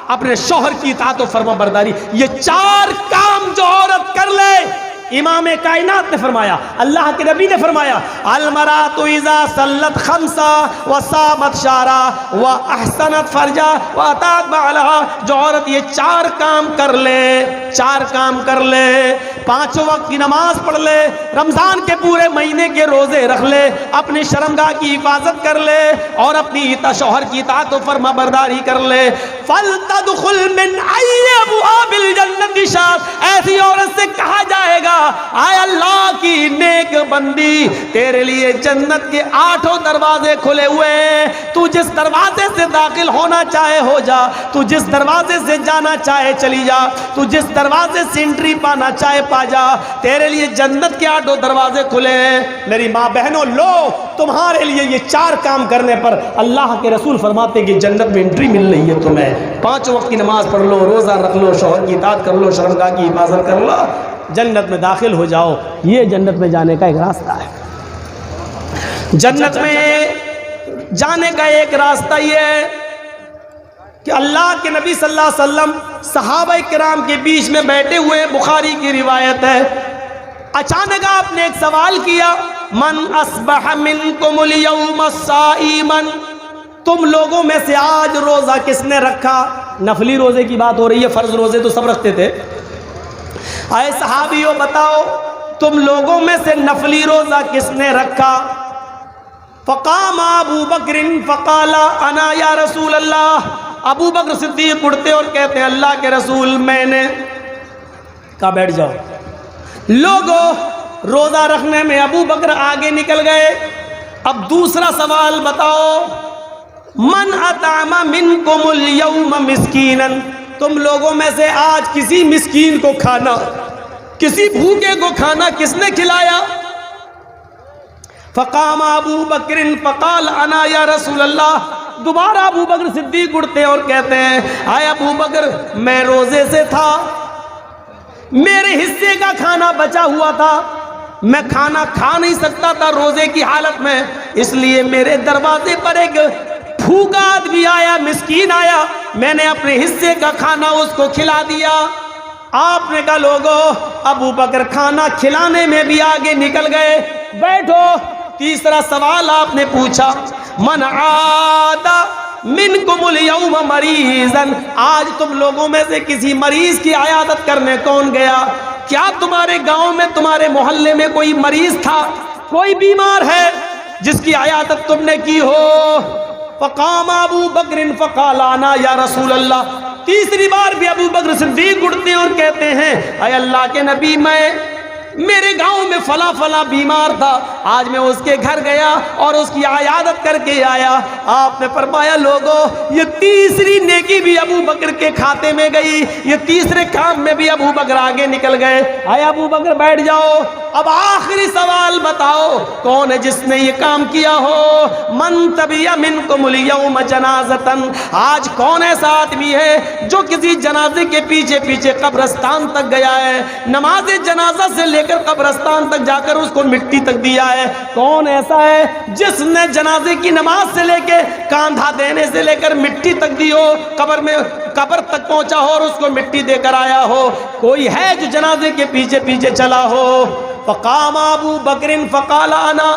اپنے شوہر کی اطاعت و فرما برداری. یہ 4 کام جو عورت کر لے، امام کائنات نے فرمایا، اللہ کے نبی نے فرمایا، المرأۃ اذا صلت خمسا وصامت شہرا واحسنت فرجا واطاعت بعلہا. جو عورت یہ 4 کام کر لے، 4 کام کر لے، 5 وقت کی نماز پڑھ لے، رمضان کے پورے مہینے کے روزے رکھ لے، اپنی شرمگاہ کی حفاظت کر لے اور اپنی شوہر کی اطاعت و فرما برداری کر لے، فلتدخل من ای ابواب الجنۃ شاءت. ایسی عورت سے کہا جائے گا، آئے اللہ کی نیک بندی، تیرے لیے جنت کے 8 دروازے کھلے ہوئے ہیں، تو جس دروازے سے داخل ہونا چاہے ہو جا، تو جس دروازے سے جانا چاہے چلی جا، تو جس دروازے سے انٹری پانا چاہے پا جا، تیرے لیے جنت کے 8 دروازے کھلے ہیں. میری ماں بہنوں، لو تمہارے لیے یہ 4 کام کرنے پر اللہ کے رسول فرماتے ہیں کہ جنت میں انٹری مل رہی ہے تمہیں. 5 وقت کی نماز پڑھ لو، روزہ رکھ لو، شوہر کی اطاعت کر لو، شرمگاہ کی حفاظت کر لو، جنت میں داخل ہو جاؤ. یہ جنت میں جانے کا ایک راستہ ہے. جنت میں جانے کا ایک راستہ یہ ہے کہ اللہ کے نبی صلی اللہ علیہ وسلم صحابہ کرام کے بیچ میں بیٹھے ہوئے، بخاری کی روایت ہے، اچانک آپ نے ایک سوال کیا، من اصبح منکم اليوم صائما. تم لوگوں میں سے آج روزہ کس نے رکھا؟ نفلی روزے کی بات ہو رہی ہے، فرض روزے تو سب رکھتے تھے. اے صحابیوں بتاؤ تم لوگوں میں سے نفلی روزہ کس نے رکھا؟ فقام ابو بکر فقال انا یا رسول اللہ. ابو بکر صدیق اٹھتے اور کہتے ہیں اللہ کے رسول میں نے. کہا بیٹھ جاؤ. لوگوں روزہ رکھنے میں ابو بکر آگے نکل گئے. اب دوسرا سوال بتاؤ، من اطعم منکم اليوم مسکینا. تم لوگوں میں سے آج کسی مسکین کو کھانا، کسی بھوکے کو کھانا کس نے کھلایا؟ فقام ابو بکر فقال انا یا رسول اللہ. دوبارہ ابو بکر صدیق اٹھتے اور کہتے ہیں اے ابو بکر میں روزے سے تھا، میرے حصے کا کھانا بچا ہوا تھا، میں کھانا کھا نہیں سکتا تھا روزے کی حالت میں، اس لیے میرے دروازے پر ایک بھوکا آدمی آیا، مسکین آیا، میں نے اپنے حصے کا کھانا اس کو کھلا دیا. آپ نے کہا لوگو ابو بکر کھانا کھلانے میں بھی آگے نکل گئے. بیٹھو. تیسرا سوال آپ نے پوچھا، من عاد منکم اليوم مریضا. آج تم لوگوں میں سے کسی مریض کی عیادت کرنے کون گیا؟ کیا تمہارے گاؤں میں، تمہارے محلے میں کوئی مریض تھا، کوئی بیمار ہے جس کی عیادت تم نے کی ہو؟ فقام ابو بکر فقال انا یا رسول اللہ. تیسری بار بھی ابو بکر صدیق اٹھتے اور کہتے ہیں اے اللہ کے نبی میرے گاؤں میں فلاں فلاں بیمار تھا، آج میں اس کے گھر گیا اور اس کی عیادت کر کے آیا. آپ نے فرمایا لوگو یہ تیسری نیکی بھی ابو بکر کے کھاتے میں گئی، یہ تیسرے کام میں بھی ابو بکر آگے نکل گئے. اے ابو بکر بیٹھ جاؤ. اب آخری سوال بتاؤ کون ہے جس نے یہ کام کیا ہو؟ من تبع منکم اليوم جنازۃ. آج کون ایسا آدمی ہے جو کسی جنازے کے پیچھے پیچھے قبرستان تک گیا ہے، نماز جنازہ سے لے کر قبرستان تک جا کر اس کو مٹی تک دیا ہے؟ کون ایسا ہے جس نے جنازے کی نماز سے لے کے کاندھا دینے سے لے کر مٹی تک دی ہو، قبر تک پہنچا ہو اور اس کو مٹی دے کر آیا ہو؟ کوئی ہے جو جنازے کے پیچھے پیچھے چلا ہو؟ فقام ابو بکر فقال انا.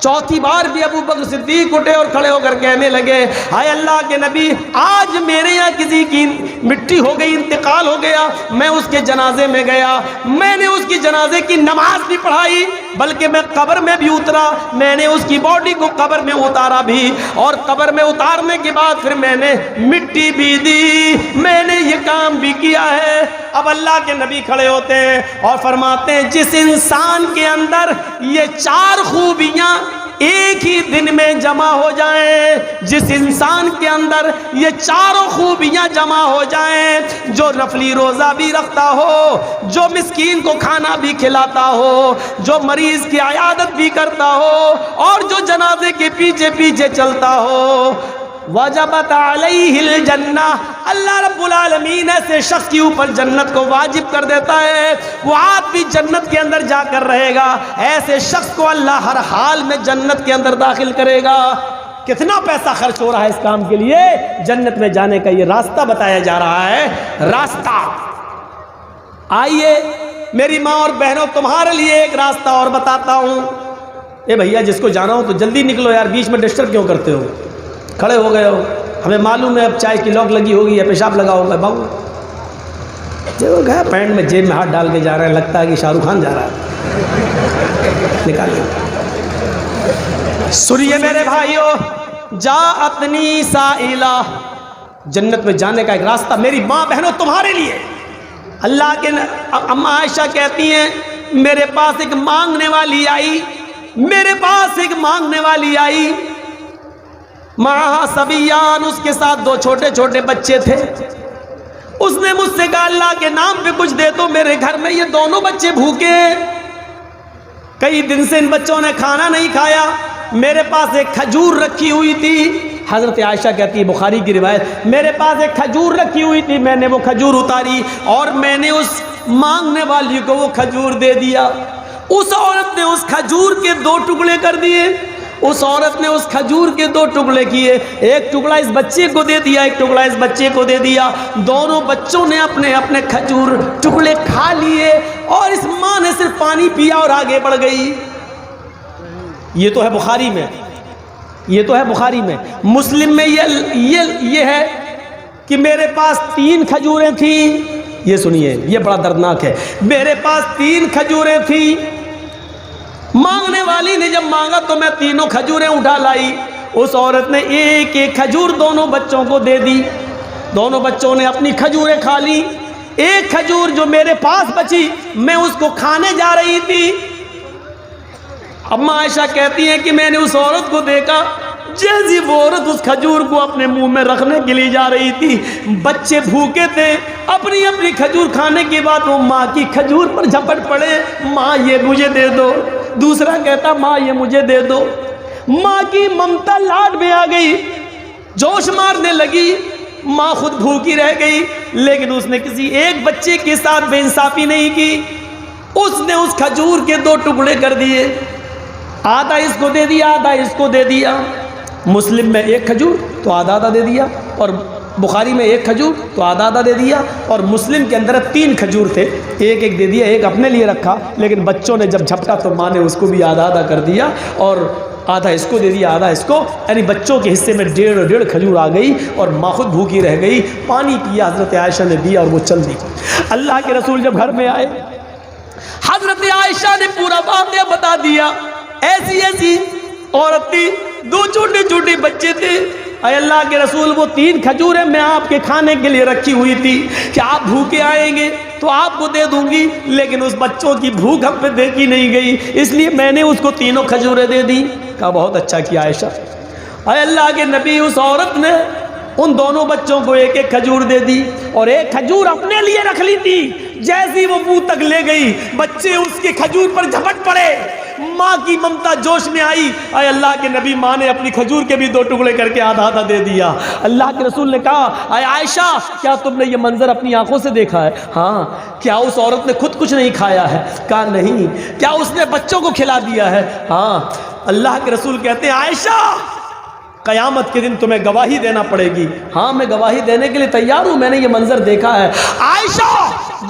چوتھی بار بھی ابو بکر صدیق اٹھے اور کھڑے ہو کر کہنے لگے اے اللہ کے نبی آج میرے یہاں کسی کی مٹی ہو گئی، انتقال ہو گیا، میں اس کے جنازے میں گیا، میں نے اس کی جنازے کی نماز بھی پڑھائی، بلکہ میں قبر میں بھی اترا، میں نے اس کی باڈی کو قبر میں اتارا بھی، اور قبر میں اتارنے کے بعد پھر میں نے مٹی بھی دی، میں نے یہ کام بھی کیا ہے. اب اللہ کے نبی کھڑے ہوتے ہیں اور فرماتے ہیں جس انسان کے اندر یہ 4 خوبیاں ایک ہی دن میں جمع ہو جائیں، جس انسان کے اندر یہ 4 خوبیاں جمع ہو جائیں، جو نفلی روزہ بھی رکھتا ہو، جو مسکین کو کھانا بھی کھلاتا ہو، جو مریض کی عیادت بھی کرتا ہو، اور جو جنازے کے پیچھے پیچھے چلتا ہو، وجبت علیہ الجنہ. اللہ رب العالمین ایسے شخص کے اوپر جنت کو واجب کر دیتا ہے، وہ آپ بھی جنت کے اندر جا کر رہے گا. ایسے شخص کو اللہ ہر حال میں جنت کے اندر داخل کرے گا. کتنا پیسہ خرچ ہو رہا ہے اس کام کے لیے. جنت میں جانے کا یہ راستہ بتایا جا رہا ہے. راستہ آئیے میری ماں اور بہنوں تمہارے لیے ایک راستہ اور بتاتا ہوں. اے بھیا جس کو جانا ہو تو جلدی نکلو یار, بیچ میں ڈسٹرب کیوں کرتے ہو؟ کھڑے ہو گئے ہو, ہمیں معلوم ہے اب چائے کی لوک لگی ہوگی یا پیشاب لگا ہوگا. بابو جو گیا پینٹ میں جیب میں ہاتھ ڈال کے جا رہا ہے, لگتا ہے کہ شاہ رخ خان جا رہا ہے. نکالیے. سنیے میرے بھائیو, جاءتنی سائلہ, جنت میں جانے کا ایک راستہ میری ماں بہنوں تمہارے لیے. اللہ کے اماں عائشہ کہتی ہیں میرے پاس ایک مانگنے والی آئی, میرے پاس ایک مانگنے والی آئی. معہا صبیان, اس کے ساتھ 2 چھوٹے چھوٹے بچے تھے. اس نے مجھ سے کہا اللہ کے نام پہ کچھ دے دو, میرے گھر میں یہ دونوں بچے بھوکے ہیں, کئی دن سے ان بچوں نے کھانا نہیں کھایا. میرے پاس ایک کھجور رکھی ہوئی تھی. حضرت عائشہ کہتی ہے, بخاری کی روایت, میرے پاس ایک کھجور رکھی ہوئی تھی, میں نے وہ کھجور اتاری اور میں نے اس مانگنے والی کو وہ کھجور دے دیا. اس عورت نے اس کھجور کے 2 ٹکڑے کر دیے. اس عورت نے اس کھجور کے 2 ٹکڑے کیے, ایک ٹکڑا اس بچے کو دے دیا, ایک ٹکڑا اس بچے کو دے دیا. دونوں بچوں نے اپنے اپنے کھجور ٹکڑے کھا لیے اور اس ماں نے صرف پانی پیا اور آگے بڑھ گئی. یہ تو ہے بخاری میں, یہ تو ہے بخاری میں. مسلم میں یہ ہے کہ میرے پاس 3 کھجوریں تھیں. یہ سنیے, یہ بڑا دردناک ہے. میرے پاس 3 کھجوریں تھیں. مانگنے والی نے جب مانگا تو میں تینوں کھجوریں اٹھا لائی. اس عورت نے ایک ایک کھجور دونوں بچوں کو دے دی. دونوں بچوں نے اپنی کھجوریں کھا لی. ایک کھجور جو میرے پاس بچی میں اس کو کھانے جا رہی تھی. اماں عائشہ کہتی ہیں کہ میں نے اس عورت کو دیکھا جیسی وہ عورت اس کھجور کو اپنے منہ میں رکھنے کے لیے جا رہی تھی. بچے بھوکے تھے, اپنی اپنی کھجور کھانے کے بعد وہ ماں کی کھجور پر جھپٹ پڑے, ماں یہ مجھے دے دو. دوسرا کہتا ماں یہ مجھے دے دو. ماں کی ممتا لاڈ میں آ گئی, جوش مارنے لگی. ماں خود بھوکی رہ گئی, لیکن اس نے کسی ایک بچے کے ساتھ بے انصافی نہیں کی. اس نے اس کھجور کے 2 ٹکڑے کر دیے, آدھا اس کو دے دیا, آدھا اس کو دے دیا. مسلم میں 1 کھجور تو آدھا آدھا دے دیا, اور بخاری میں 1 کھجور تو آدھا آدھا دے دیا. اور مسلم کے اندر 3 کھجور تھے, ایک ایک دے دیا, ایک اپنے لیے رکھا. لیکن بچوں نے جب جھپٹا تو ماں نے اس کو بھی آدھا آدھا کر دیا, اور آدھا اس کو دے دیا, آدھا اس کو. یعنی بچوں کے حصے میں 1.5 کھجور آ گئی, اور ماں خود بھوکی رہ گئی. پانی پیا, حضرت عائشہ نے دیا اور وہ چل دی. اللہ کے رسول جب گھر میں آئے, حضرت عائشہ نے پورا واقعہ بتا دیا. ایسی ایسی عورت تھی, 2 چھوٹے چھوٹے بچے تھے. اے اللہ کے رسول, وہ 3 کھجوریں میں آپ کے کھانے کے لیے رکھی ہوئی تھی کہ آپ بھوکے آئیں گے تو آپ کو دے دوں گی, لیکن اس بچوں کی بھوک ہم پہ دیکھی نہیں گئی, اس لیے میں نے اس کو 3 کھجوریں دے دی. کہا بہت اچھا کیا عائشہ. اے اللہ کے نبی, اس عورت نے ان دونوں بچوں کو 1 کھجور دے دی, اور 1 کھجور اپنے لیے رکھ لی تھی. جیسی وہ منہ تک لے گئی, بچے اس کے کھجور پر جھپٹ پڑے. ماں کی ممتا جوش میں آئی. اے اللہ کے نبی, ماں نے اپنی کھجور کے بھی 2 ٹکڑے کر کے آدھا آدھا دے دیا. اللہ کے رسول نے کہا اے عائشہ, کیا تم نے یہ منظر اپنی آنکھوں سے دیکھا ہے؟ ہاں. کیا اس عورت نے خود کچھ نہیں کھایا ہے؟ کہا نہیں. کیا اس نے بچوں کو کھلا دیا ہے؟ ہاں. اللہ کے رسول کہتے ہیں عائشہ, قیامت کے دن تمہیں گواہی دینا پڑے گی. ہاں, میں گواہی دینے کے لیے تیار ہوں, میں نے یہ منظر دیکھا ہے. عائشہ,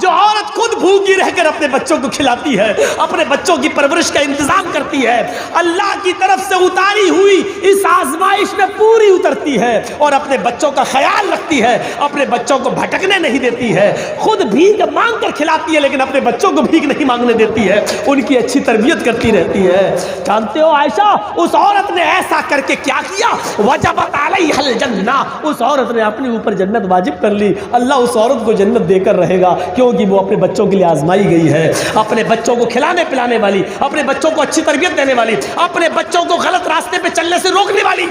جو عورت خود بھوکی رہ کر اپنے بچوں کو کھلاتی ہے, اپنے بچوں کی پرورش کا انتظام کرتی ہے, اللہ کی طرف سے اتاری ہوئی اس آزمائش میں پوری اترتی ہے, اور اپنے بچوں کا خیال رکھتی ہے, اپنے بچوں کو بھٹکنے نہیں دیتی ہے, خود بھیک مانگ کر کھلاتی ہے, لیکن اپنے بچوں کو بھیک نہیں مانگنے دیتی ہے, ان کی اچھی تربیت کرتی رہتی ہے. جانتے ہو عائشہ, اس عورت نے ایسا کر کے کیا کیا؟ وجبت علیہ الجنہ, اس عورت نے اپنے اوپر جنت واجب کر لی. اللہ اس عورت کو جنت دے کر رہے گا, کیونکہ وہ اپنے بچوں کے لیے آزمائی گئی ہے, اپنے بچوں کو کھلانے پلانے والی, اپنے بچوں کو اچھی تربیت دینے والی, اپنے بچوں کو غلط راستے پہ چلنے سے روکنے والی,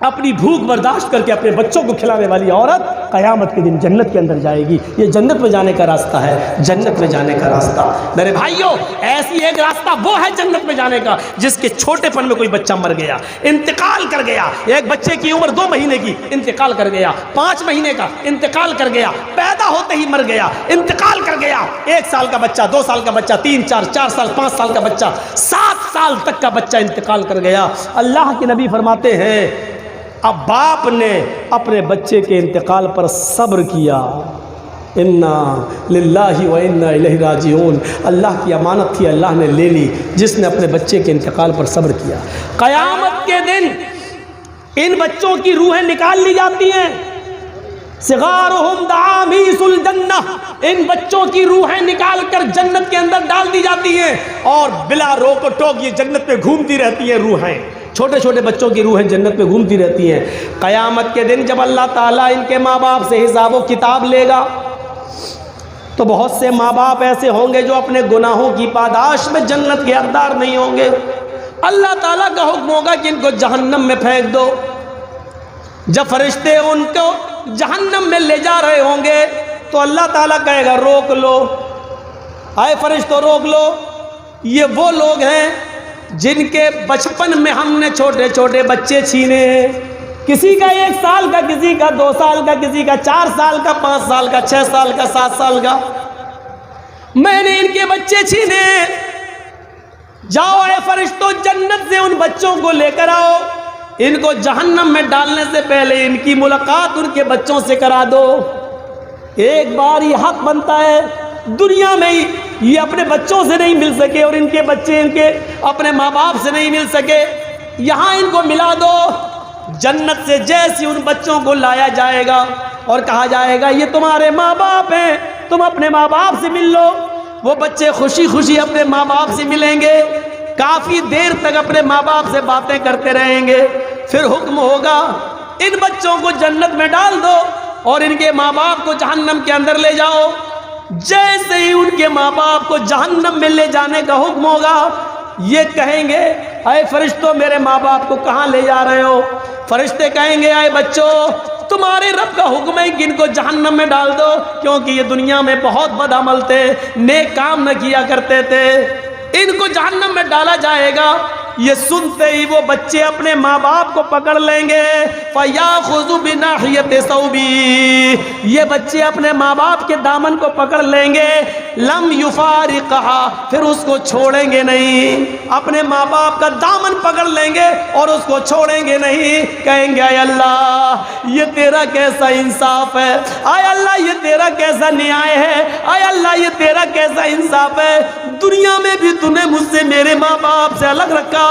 اپنی بھوک برداشت کر کے اپنے بچوں کو کھلانے والی عورت قیامت کے دن جنت کے اندر جائے گی. یہ جنت میں جانے کا راستہ ہے, جنت میں جانے کا راستہ. میرے بھائیوں, ایسی ایک راستہ وہ ہے جنت میں جانے کا جس کے چھوٹے پن میں کوئی بچہ مر گیا, انتقال کر گیا. ایک بچے کی عمر 2 مہینے کی, انتقال کر گیا. 5 مہینے کا, انتقال کر گیا. پیدا ہوتے ہی مر گیا, انتقال کر گیا. 1 سال کا بچہ, 2 سال کا بچہ, 3 4 سال, 5 سال کا بچہ, 7 سال تک کا بچہ انتقال کر گیا. اللہ کے نبی فرماتے ہیں اب باپ نے اپنے بچے کے انتقال پر صبر کیا. انا للہ و انا الیہ راجعون. اللہ کی امانت تھی, اللہ نے لے لی. جس نے اپنے بچے کے انتقال پر صبر کیا, قیامت کے دن ان بچوں کی روحیں نکال لی جاتی ہیں. صغارہم دعامیس الجنہ, ان بچوں کی روحیں نکال کر جنت کے اندر ڈال دی جاتی ہیں اور بلا روک و ٹوک یہ جنت میں گھومتی رہتی ہیں. روحیں, چھوٹے چھوٹے بچوں کی روحیں جنت میں گھومتی رہتی ہیں. قیامت کے دن جب اللہ تعالیٰ ان کے ماں باپ سے حساب و کتاب لے گا تو بہت سے ماں باپ ایسے ہوں گے جو اپنے گناہوں کی پاداش میں جنت کے حقدار نہیں ہوں گے. اللہ تعالیٰ کا حکم ہوگا کہ ان کو جہنم میں پھینک دو. جب فرشتے ان کو جہنم میں لے جا رہے ہوں گے تو اللہ تعالیٰ کہے گا روک لو, آئے فرشتوں روک لو. یہ وہ لوگ ہیں جن کے بچپن میں ہم نے چھوٹے چھوٹے بچے چھینے ہیں. کسی کا 1 سال کا, کسی کا 2 سال کا, کسی کا 4 سال کا, 5 سال کا, 6 سال کا, 7 سال کا. میں نے ان کے بچے چھینے. جاؤ اے فرشتوں, جنت سے ان بچوں کو لے کر آؤ. ان کو جہنم میں ڈالنے سے پہلے ان کی ملاقات ان کے بچوں سے کرا دو. ایک بار یہ حق بنتا ہے, دنیا میں ہی یہ اپنے بچوں سے نہیں مل سکے اور ان کے بچے ان کے اپنے ماں باپ سے نہیں مل سکے, یہاں ان کو ملا دو. جنت سے جیسے ان بچوں کو لایا جائے گا اور کہا جائے گا یہ تمہارے ماں باپ ہیں, تم اپنے ماں باپ سے مل لو. وہ بچے خوشی خوشی اپنے ماں باپ سے ملیں گے, کافی دیر تک اپنے ماں باپ سے باتیں کرتے رہیں گے. پھر حکم ہوگا ان بچوں کو جنت میں ڈال دو اور ان کے ماں باپ کو جہنم کے اندر لے جاؤ. جیسے ہی ان کے ماں باپ کو جہنم میں لے جانے کا حکم ہوگا, یہ کہیں گے اے فرشتوں میرے ماں باپ کو کہاں لے جا رہے ہو؟ فرشتے کہیں گے اے بچوں تمہارے رب کا حکم ہے کہ ان کو جہنم میں ڈال دو, کیونکہ یہ دنیا میں بہت بد عمل تھے, نیک کام نہ کیا کرتے تھے. ان کو جہنم میں ڈالا جائے گا. یہ سنتے ہی وہ بچے اپنے ماں باپ کو پکڑ لیں گے. فَيَأْخُذُ بِنَاحِيَةِ ثَوْبِهِ, یہ بچے اپنے ماں باپ کے دامن کو پکڑ لیں گے. لَمْ يُفَارِقْهَا, پھر اس کو چھوڑیں گے نہیں. اپنے ماں باپ کا دامن پکڑ لیں گے اور اس کو چھوڑیں گے نہیں. کہیں گے اے اللہ یہ تیرا کیسا انصاف ہے, اے اللہ یہ تیرا کیسا نیائے ہے, اے اللہ یہ تیرا کیسا انصاف ہے. دنیا میں بھی تو نے مجھ سے میرے ماں باپ سے الگ رکھا,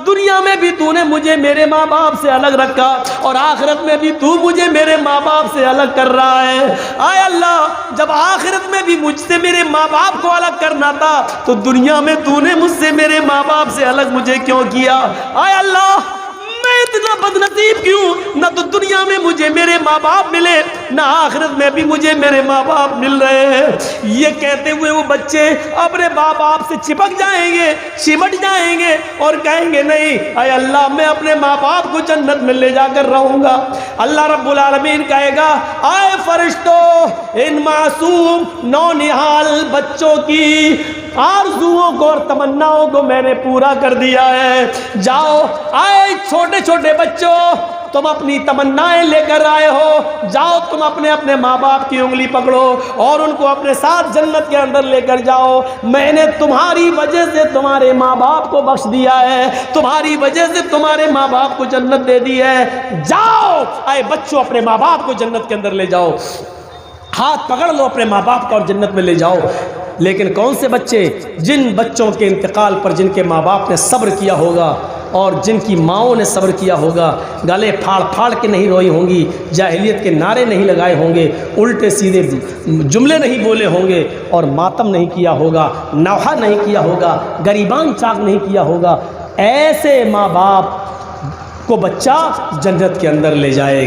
دنیا میں بھی تو نے مجھے میرے ماں باپ سے الگ رکھا, اور آخرت میں بھی تو مجھے میرے ماں باپ سے الگ کر رہا ہے. اے اللہ جب آخرت میں بھی مجھ سے میرے ماں باپ کو الگ کرنا تھا تو دنیا میں تو نے مجھ سے میرے ماں باپ سے الگ مجھے کیوں کیا؟ اے اللہ میں اتنا بدنصیب کیوں, نہ تو دنیا میں مجھے میرے ماں باپ ملے, نہ آخرت میں بھی مجھے میرے ماں باپ مل رہے ہیں. یہ کہتے ہوئے وہ بچے اپنے ماں باپ سے چپک جائیں گے, چمٹ جائیں گے اور کہیں گے نہیں اے اللہ میں اپنے ماں باپ کو جنت میں لے جا کر رہوں گا. اللہ رب العالمین کہے گا اے فرشتوں ان معصوم نونہال بچوں کی آرزوؤں کو اور تمناؤں کو میں نے پورا کر دیا ہے. جاؤ آئے چھوٹے چھوٹے بچوں تم اپنی تمنائیں لے کر آئے ہو, جاؤ تم اپنے اپنے ماں باپ کی انگلی پکڑو اور ان کو اپنے ساتھ جنت کے اندر لے کر جاؤ. میں نے تمہاری وجہ سے تمہارے ماں باپ کو بخش دیا ہے, تمہاری وجہ سے تمہارے ماں باپ کو جنت دے دی ہے. جاؤ اے بچوں اپنے ماں باپ کو جنت کے اندر لے جاؤ, ہاتھ پکڑ لو اپنے ماں باپ کا اور جنت میں لے جاؤ. لیکن کون سے بچے؟ جن بچوں کے انتقال پر جن کے ماں باپ نے صبر کیا ہوگا اور جن کی ماؤں نے صبر کیا ہوگا, گلے پھاڑ پھاڑ کے نہیں روئی ہوں گی, جاہلیت کے نعرے نہیں لگائے ہوں گے, الٹے سیدھے جملے نہیں بولے ہوں گے اور ماتم نہیں کیا ہوگا, نوحہ نہیں کیا ہوگا, گریبان چاک نہیں کیا ہوگا. ایسے ماں باپ کو بچہ جنت کے اندر لے جائے گا.